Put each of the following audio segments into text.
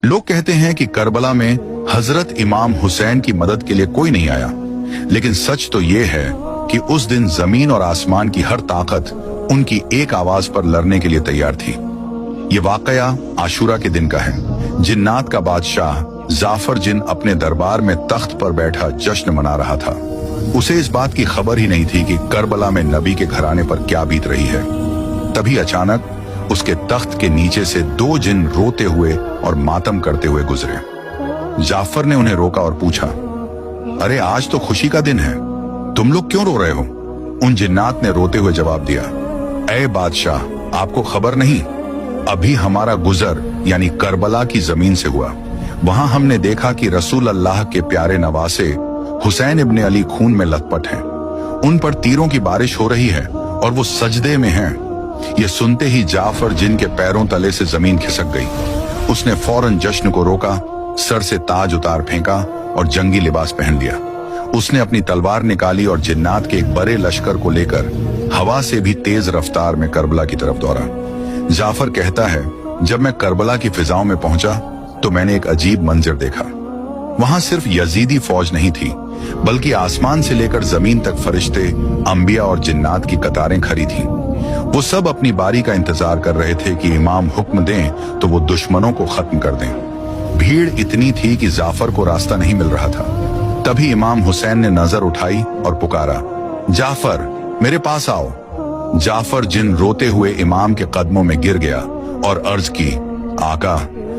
लोग कहते हैं कि करबला में हजरत इमाम हुसैन की मदद के लिए कोई नहीं आया, लेकिन सच तो ये है कि उस दिन जमीन और आसमान की हर ताकत उनकी एक आवाज पर लड़ने के लिए तैयार थी। ये वाकया आशूरा के दिन का है। जिन्नात का बादशाह जाफर जिन अपने दरबार में तख्त पर बैठा जश्न मना रहा था। उसे इस बात की खबर ही नहीं थी कि करबला में नबी के घराने पर क्या बीत रही है। तभी अचानक उसके तख्त के नीचे से दो जिन रोते हुए और मातम करते हुए गुजरे। जाफर ने उन्हें रोका और पूछा, अरे आज तो खुशी का दिन है, तुम लोग क्यों रो रहे हो? उन जिन्नात ने रोते हुए जवाब दिया, ऐ बादशाह, आपको खबर नहीं, अभी हमारा गुजर यानी करबला की जमीन से हुआ। वहां हमने देखा कि रसूल अल्लाह के प्यारे नवासे हुसैन इब्ने अली खून में लथपथ हैं। उन पर तीरों की बारिश हो रही है और वो सजदे में हैं। ये सुनते ही जाफर जिन के पैरों तले से जमीन खिसक गई। उसने फौरन जश्न को रोका, सर से ताज उतार फेंका और जंगी लिबास पहन लिया। उसने अपनी तलवार निकाली और जिन्नात के एक बड़े लश्कर को लेकर हवा से भी तेज रफ्तार में करबला की तरफ दौड़ा। जाफर कहता है, जब मैं करबला की फिजाओं में पहुंचा तो मैंने एक अजीब मंजर देखा। वहां सिर्फ यजीदी फौज नहीं थी, बल्कि आसमान से लेकर जमीन तक फरिश्ते, अंबिया और जिन्नात की कतारें खड़ी थीं। वो सब अपनी बारी का इंतजार कर रहे थे कि इमाम हुक्म दें तो वो दुश्मनों को खत्म कर दें। भीड़ इतनी थी कि जाफर को रास्ता नहीं मिल रहा था। तभी इमाम हुसैन ने नजर उठाई और पुकारा, जाफर मेरे पास आओ। जाफर जिन रोते हुए इमाम के कदमों में गिर गया और अर्ज की, आका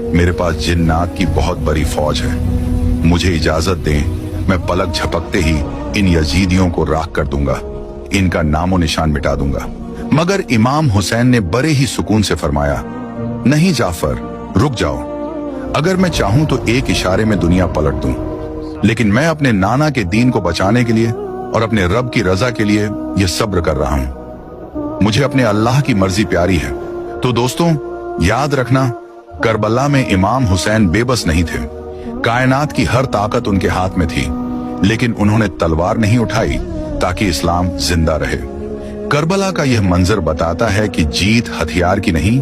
मेरे पास जिन्नात की बहुत बड़ी फौज है, मुझे इजाजत दें, मैं पलक झपकते ही इन यजीदियों को राख कर दूंगा, इनका नामो निशान मिटा दूंगा। मगर इमाम हुसैन ने बड़े ही सुकून से फरमाया, नहीं जाफर, रुक जाओ। अगर मैं चाहूं तो एक इशारे में दुनिया पलट दूं, लेकिन मैं अपने नाना के दीन को बचाने के लिए और अपने रब की रजा के लिए यह सब्र कर रहा हूं। मुझे अपने अल्लाह की मर्जी प्यारी है। तो दोस्तों, याद रखना, करबला में इमाम हुसैन बेबस नहीं थे। कायनात की हर ताकत उनके हाथ में थी, लेकिन उन्होंने तलवार नहीं उठाई ताकि इस्लाम जिंदा रहे। करबला का यह मंजर बताता है कि जीत हथियार की नहीं